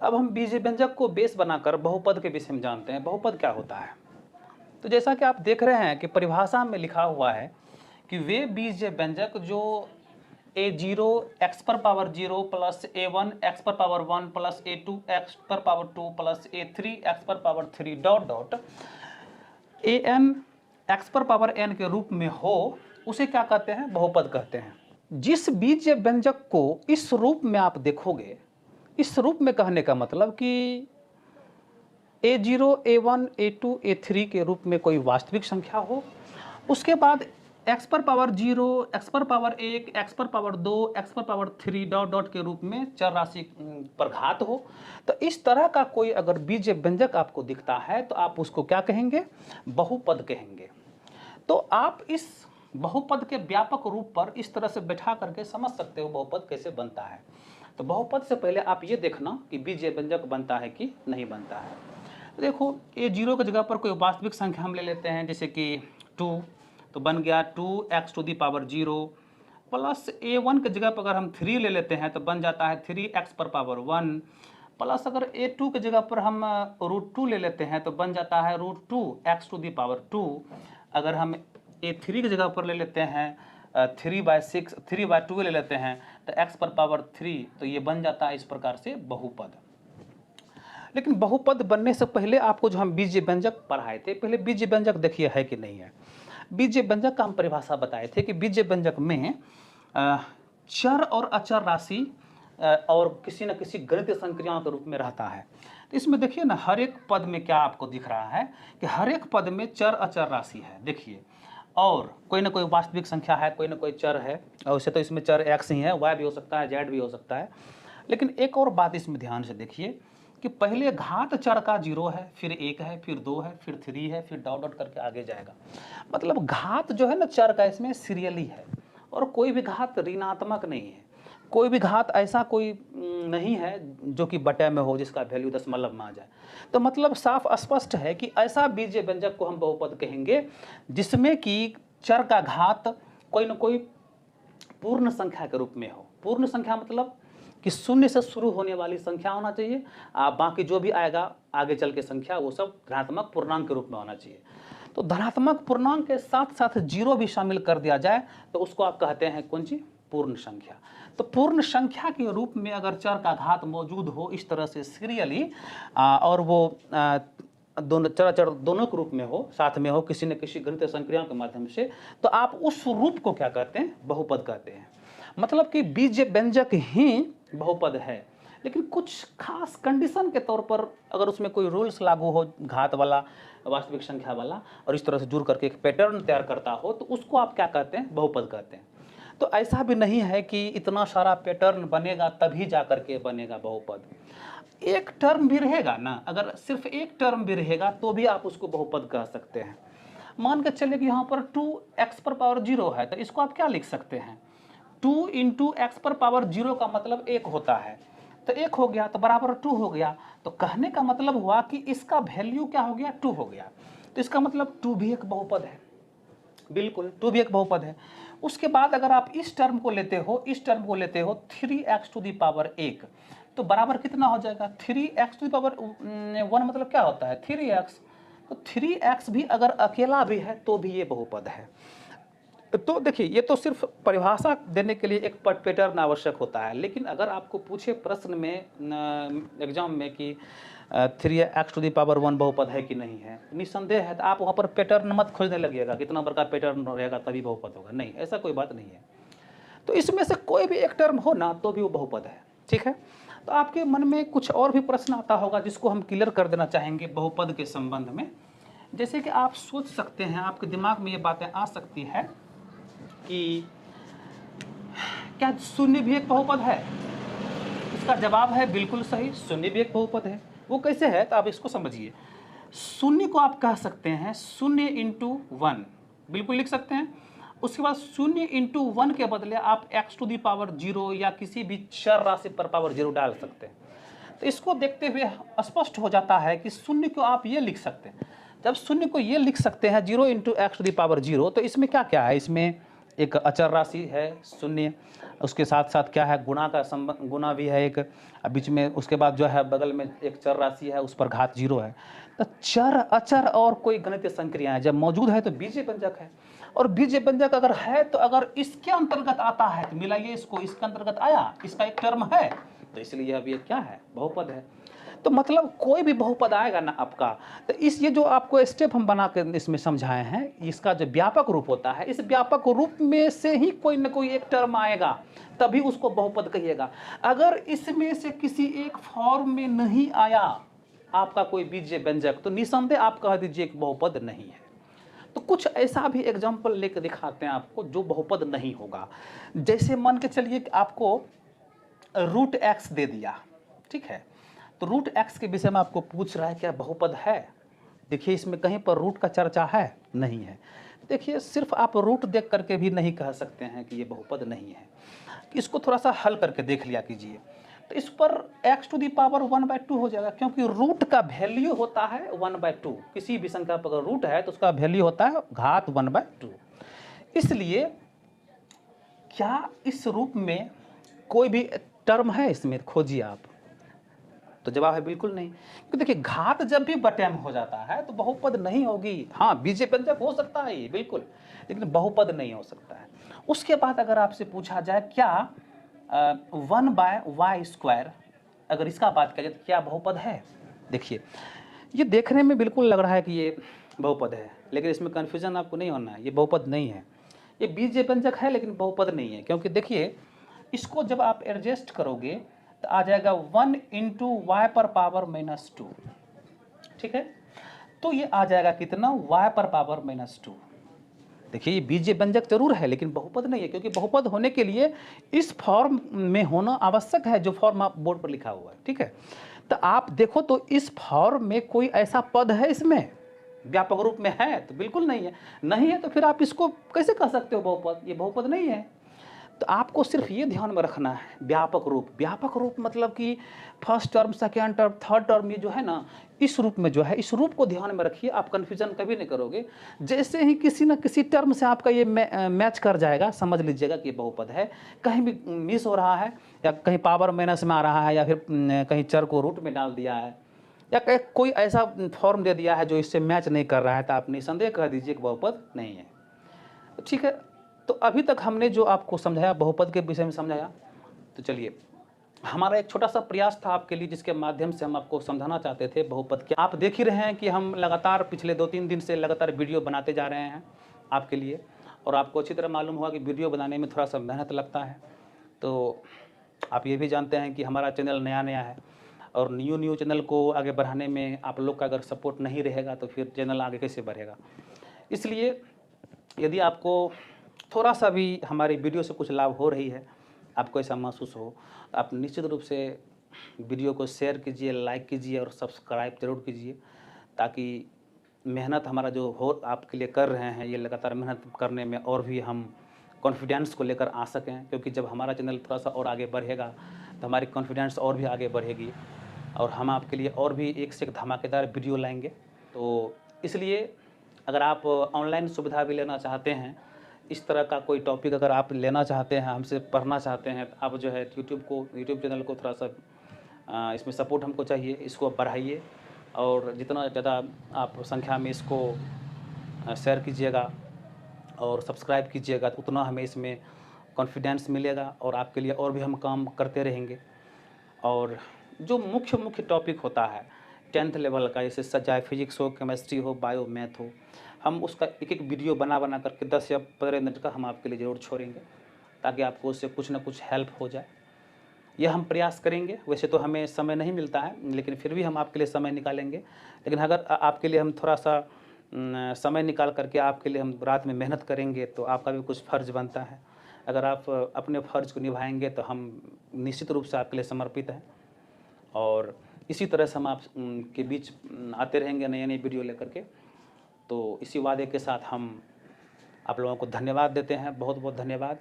तो अब हम बीज व्यंजक को बेस बनाकर बहुपद के विषय में जानते हैं। बहुपद क्या होता है? तो जैसा कि आप देख रहे हैं कि परिभाषा में लिखा हुआ है कि वे बीज व्यंजक जो a0 x पर पावर 0 प्लस a1 x पर पावर 1 प्लस a2 x पर पावर 2 प्लस a3 x पर power 3 dot dot an x पर पावर n के रूप में हो, उसे क्या कहते हैं? बहुपद कहते हैं। जिस बीज व्यंजक को इस रूप में आप देखोगे, इस रूप में कहने का मतलब कि a0 a1 a2 a3 के रूप में कोई वास्तविक संख्या हो, उसके बाद x पर पावर 0, x पर पावर 1, x पर पावर 2, x पर पावर 3 डॉट डॉट के रूप में चर राशि पर घात हो, तो इस तरह का कोई अगर बीज व्यंजक आपको दिखता है तो आप उसको क्या कहेंगे? बहुपद कहेंगे। तो आप इस बहुपद के व्यापक रूप पर इस तरह से बैठा करके समझ सकते हो बहुपद कैसे बनता है। तो बहुपद से पहले आप ये देखना कि बीज व्यंजक बनता है कि नहीं बनता है। तो देखो, a0 की जगह पर कोई वास्तविक संख्या हम ले लेते हैं, जैसे कि 2, तो बन गया 2x to the power 0 plus a1 की जगह पर अगर हम 3 ले लेते हैं तो बन जाता है 3x पर पावर 1 प्लस अगर a2 की जगह पर हम √2 ले लेते हैं तो बन जाता है √2x टू दी पावर 2। अगर हम a3 की जगह पर ले लेते हैं 3/2 ले लेते हैं तो x पर पावर 3, तो ये बन जाता है इस प्रकार से बहुपद। लेकिन बहुपद बनने से पहले आपको जो हम बीज व्यंजक पढ़ाए थे, पहले बीज व्यंजक देखिए है कि नहीं है। बीज व्यंजक का हम परिभाषा बताए थे कि बीज व्यंजक में चर और अचर राशि और किसी न किसी गणितीय संक्रियाओं के रूप में रहता है। तो इसमें देखिए ना, हर एक पद में क्या आपको दिख रहा है कि हर एक पद में चर अचर राशि है, देखिए, और कोई ना कोई वास्तविक संख्या है, कोई ना कोई चर है। और वैसे तो इसमें चर x ही है, y भी हो सकता है, z भी हो सकता है। लेकिन एक और बात इसमें ध्यान से देखिए कि पहले घात चर का 0 है, फिर 1 है, फिर 2 है, फिर 3 है, फिर डॉट डॉट करके आगे जाएगा। मतलब घात जो है ना चर का, इसमें सीरियली है, और कोई भी घात ऋणात्मक नहीं है। कोई भी घात ऐसा कोई नहीं है जो कि बटे में हो, जिसका वैल्यू दशमलव में आ जाए। तो मतलब साफ स्पष्ट है कि ऐसा बीज व्यंजक को हम बहुपद कहेंगे जिसमें कि चर का घात कोई न कोई पूर्ण संख्या के रूप में हो। पूर्ण संख्या मतलब कि शून्य से शुरू होने वाली संख्या होना चाहिए, बाकी जो भी आएगा आगे चल के संख्या वो सब धनात्मक पूर्णांक के रूप में होना चाहिए। तो धनात्मक पूर्णांक के साथ साथ 0 भी शामिल कर दिया जाए तो उसको आप कहते हैं कौन सी? पूर्ण संख्या। तो पूर्ण संख्या के रूप में अगर चर का घात मौजूद हो इस तरह से सीरियली, और वो दोनों चर दोनों के रूप में हो, साथ में हो, किसी न किसी गणितीय संक्रियाओं के माध्यम से, तो आप उस रूप को क्या कहते हैं? बहुपद कहते हैं। मतलब कि बीज व्यंजक ही बहुपद है, लेकिन कुछ खास कंडीशन के तौर पर अगर उसमें कोई रूल्स लागू हो, घात वाला, वास्तविक संख्या वाला, और इस तरह से जुड़ करके एक पैटर्न तैयार करता हो, तो उसको आप क्या कहते हैं? बहुपद कहते हैं। तो ऐसा भी नहीं है कि इतना सारा पैटर्न बनेगा तभी जा करके बनेगा बहुपद। एक टर्म भी रहेगा ना, अगर सिर्फ एक टर्म भी रहेगा तो भी आप उसको बहुपद कह सकते हैं। मान के चलिए कि यहाँ पर 2x पर पावर 0 है, तो इसको आप क्या लिख सकते हैं? 2 इंटू एक्स पर पावर 0 का मतलब 1 होता है, तो 1 हो गया तो बराबर 2 हो गया। तो कहने का मतलब हुआ कि इसका वैल्यू क्या हो गया? 2 हो गया। तो इसका मतलब 2 भी एक बहुपद है, बिल्कुल 2 भी एक बहुपद है। उसके बाद अगर आप इस टर्म को लेते हो, इस टर्म को लेते हो 3x टू दी पावर 1, तो बराबर कितना हो जाएगा? 3x टू दी पावर 1 मतलब क्या होता है? 3x। तो 3x भी अगर अकेला भी है तो भी ये बहुपद है। तो देखिए, ये तो सिर्फ परिभाषा देने के लिए एक पैटर्न आवश्यक होता है, लेकिन अगर आपको पूछे प्रश्न में एग्जाम में कि 3x टू दी पावर 1 बहुपद है कि नहीं है, निसंदेह है, तो आप वहाँ पर पैटर्न मत खोजने लगिएगा, कितना बड़ा पैटर्न रहेगा तभी बहुपद होगा। नहीं, ऐसा कोई बात नहीं है। तो इसमें से कोई भी एक टर्म हो ना तो भी वो बहुपद है, ठीक है। तो आपके मन में कुछ और भी प्रश्न आता होगा जिसको हम क्लियर कर देना चाहेंगे बहुपद के संबंध में। जैसे कि आप सोच सकते हैं, आपके दिमाग में ये बातें आ सकती है कि क्या शून्य भी एक बहुपद है? इसका जवाब है बिल्कुल सही, शून्य भी एक बहुपद है। वो कैसे है? तो आप इसको समझिए। शून्य को आप कह सकते हैं 0 इंटू 1, बिल्कुल लिख सकते हैं। उसके बाद 0 इंटू 1 के बदले आप x टू दी पावर 0 या किसी भी चर राशि पर पावर 0 डाल सकते हैं। तो इसको देखते हुए स्पष्ट हो जाता है कि शून्य को आप ये लिख सकते हैं। जब शून्य को ये लिख सकते हैं 0 into x to the power 0, तो इसमें क्या क्या है? इसमें एक अचर राशि है शून्य, उसके साथ साथ क्या है गुणा का संबंध, गुणा भी है एक बीच में, उसके बाद जो है बगल में एक चर राशि है उस पर घात 0 है। तो चर अचर और कोई गणितीय संक्रियाएं जब मौजूद है तो बीजीय व्यंजक है। और बीजीय व्यंजक अगर है तो अगर इसके अंतर्गत आता है तो मिलाइए इसको, इसके अंतर्गत आया, इसका एक टर्म है, तो इसलिए अब ये क्या है, बहुपद है। तो मतलब कोई भी बहुपद आएगा ना आपका, तो इस ये जो आपको स्टेप हम बना कर इसमें समझाए हैं, इसका जो व्यापक रूप होता है, इस व्यापक रूप में से ही कोई ना कोई एक टर्म आएगा, तभी उसको बहुपद कहिएगा। अगर इसमें से किसी एक फॉर्म में नहीं आया आपका कोई बीजीय व्यंजक, तो निसंदेह आप कह दीजिए कि बहुपद नहीं है। तो कुछ ऐसा भी एग्जाम्पल लेकर दिखाते हैं आपको जो बहुपद नहीं होगा। जैसे मान के चलिए कि आपको रूट एक्स दे दिया, ठीक है, तो रूट एक्स के विषय में आपको पूछ रहा है क्या बहुपद है। देखिए इसमें कहीं पर रूट का चर्चा है नहीं है। देखिए सिर्फ आप रूट देख करके भी नहीं कह सकते हैं कि ये बहुपद नहीं है, इसको थोड़ा सा हल करके देख लिया कीजिए। तो इस पर x⁴ 1/2 हो जाएगा, क्योंकि रूट का वैल्यू होता है 1/2। किसी भी संख्या पर अगर रूट है तो उसका वैल्यू होता है घात 1/2। इसलिए क्या इस रूप में कोई भी टर्म है, इसमें खोजिए आप, तो जवाब है बिल्कुल नहीं। क्योंकि देखिए घात जब भी बटे में हो जाता है तो बहुपद नहीं होगी। हाँ बीजीय व्यंजक हो सकता है ये बिल्कुल, लेकिन बहुपद नहीं हो सकता है। उसके बाद अगर आपसे पूछा जाए क्या 1/y², अगर इसका बात करें तो क्या बहुपद है। देखिए ये देखने में बिल्कुल लग रहा है कि ये बहुपद है, लेकिन इसमें कन्फ्यूजन आपको नहीं होना है, ये बहुपद नहीं है। ये बीजीय व्यंजक है लेकिन बहुपद नहीं है, क्योंकि देखिए इसको जब आप एडजस्ट करोगे तो आ जाएगा 1 × y⁻², ठीक है। तो ये आ जाएगा कितना, y⁻²। देखिए ये बीजीय व्यंजक जरूर है लेकिन बहुपद नहीं है, क्योंकि बहुपद होने के लिए इस फॉर्म में होना आवश्यक है जो फॉर्म आप बोर्ड पर लिखा हुआ है, ठीक है। तो आप देखो तो इस फॉर्म में कोई ऐसा पद है इसमें व्यापक रूप में है, तो बिल्कुल नहीं है। नहीं है तो फिर आप इसको कैसे कह सकते हो बहुपद, ये बहुपद नहीं है। तो आपको सिर्फ ये ध्यान में रखना है व्यापक रूप। व्यापक रूप मतलब कि first term, second term, third term, ये जो है ना, इस रूप में जो है, इस रूप को ध्यान में रखिए, आप कन्फ्यूजन कभी नहीं करोगे। जैसे ही किसी न किसी टर्म से आपका ये मैच कर जाएगा, समझ लीजिएगा कि ये बहुपद है। कहीं भी मिस हो रहा है, या कहीं पावर माइनस में आ रहा है, या फिर कहीं चर को रूट में डाल दिया है, या कोई ऐसा फॉर्म दे दिया है जो इससे मैच नहीं कर रहा है, तो आप निसंदेह कह दीजिए कि बहुपद नहीं है। ठीक है, तो अभी तक हमने जो आपको समझाया बहुपद के विषय में समझाया। तो चलिए हमारा एक छोटा सा प्रयास था आपके लिए, जिसके माध्यम से हम आपको समझाना चाहते थे बहुपद क्या। आप देख ही रहे हैं कि हम लगातार पिछले 2-3 दिन से लगातार वीडियो बनाते जा रहे हैं आपके लिए, और आपको अच्छी तरह मालूम होगा कि वीडियो बनाने में थोड़ा सा मेहनत लगता है। तो आप ये भी जानते हैं कि हमारा चैनल नया है, और न्यू चैनल को आगे बढ़ाने में आप लोग का अगर सपोर्ट नहीं रहेगा तो फिर चैनल आगे कैसे बढ़ेगा। इसलिए यदि आपको थोड़ा सा भी हमारी वीडियो से कुछ लाभ हो रही है, आपको ऐसा महसूस हो, तो आप निश्चित रूप से वीडियो को शेयर कीजिए, लाइक कीजिए और सब्सक्राइब जरूर कीजिए, ताकि मेहनत हमारा जो हो आपके लिए कर रहे हैं, ये लगातार मेहनत करने में और भी हम कॉन्फिडेंस को लेकर आ सकें। क्योंकि जब हमारा चैनल थोड़ा सा और आगे बढ़ेगा तो हमारी कॉन्फिडेंस और भी आगे बढ़ेगी, और हम आपके लिए और भी एक से एक धमाकेदार वीडियो लाएंगे। तो इसलिए अगर आप ऑनलाइन सुविधा भी लेना चाहते हैं, इस तरह का कोई टॉपिक अगर आप लेना चाहते हैं, हमसे पढ़ना चाहते हैं, तो आप जो है यूट्यूब चैनल को थोड़ा सा इसमें सपोर्ट हमको चाहिए, इसको बढ़ाइए, और जितना ज़्यादा आप संख्या में इसको शेयर कीजिएगा और सब्सक्राइब कीजिएगा, तो उतना हमें इसमें कॉन्फिडेंस मिलेगा, और आपके लिए और भी हम काम करते रहेंगे। और जो मुख्य टॉपिक होता है 10th लेवल का, जैसे चाहे फिजिक्स हो, केमिस्ट्री हो, बायो, मैथ हो, हम उसका एक वीडियो बना करके 10 या 15 मिनट का हम आपके लिए ज़रूर छोड़ेंगे, ताकि आपको उससे कुछ ना कुछ हेल्प हो जाए। यह हम प्रयास करेंगे। वैसे तो हमें समय नहीं मिलता है, लेकिन फिर भी हम आपके लिए समय निकालेंगे। लेकिन अगर आपके लिए हम थोड़ा सा समय निकाल करके आपके लिए हम रात में मेहनत करेंगे, तो आपका भी कुछ फ़र्ज़ बनता है। अगर आप अपने फ़र्ज़ को निभाएंगे तो हम निश्चित रूप से आपके लिए समर्पित हैं, और इसी तरह से हम आप के बीच आते रहेंगे नई वीडियो लेकर के। तो इसी वादे के साथ हम आप लोगों को धन्यवाद देते हैं, बहुत बहुत धन्यवाद।